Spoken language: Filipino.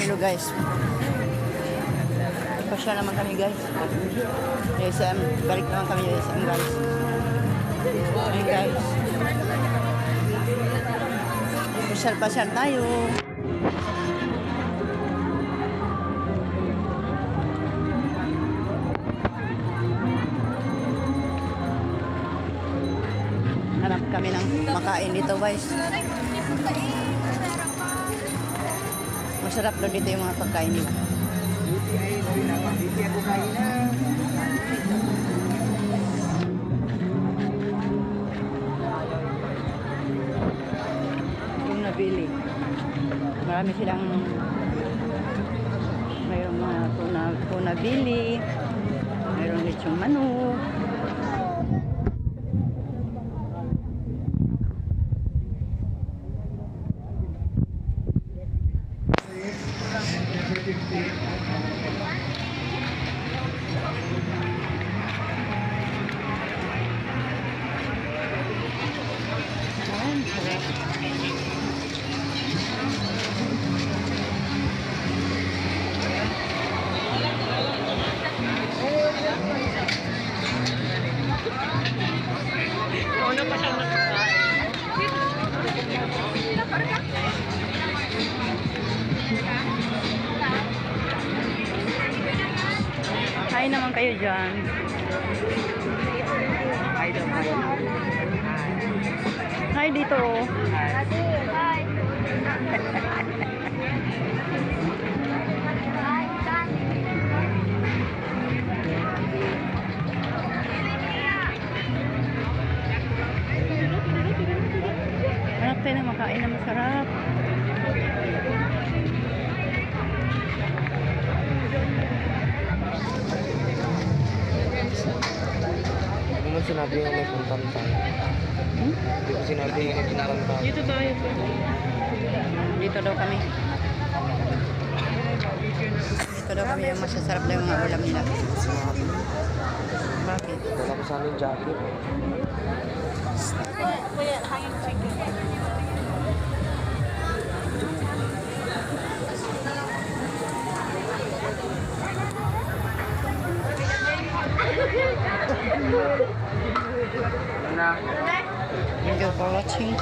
Hello guys. Pasya naman kami guys. SM. Balik naman kami SM guys. Hey guys. Pasyal-pasyal tayo. Hanap kami ng makain dito guys. Masarap daw dito yung mga pagkain nila. Yung nabili. Marami silang mayroong mga tuna bili. Mayroong lechong manok. Ano pa siyang nakakain? Hi naman kayo dyan. Hi daw kayo. Hi dito. Hi. Hanap tayo na makain na masarap. Hindi mo sinabi yung may puntan tayo. Hindi ko sinabi yung may puntan tayo. Dito tayo. Dito daw kami. Dito daw kami yung masasarap na yung mga ulam nila. Bakit? Dala ko sana yung jacket. Kuya, hanging chicken. Ano na? Thank you for watching.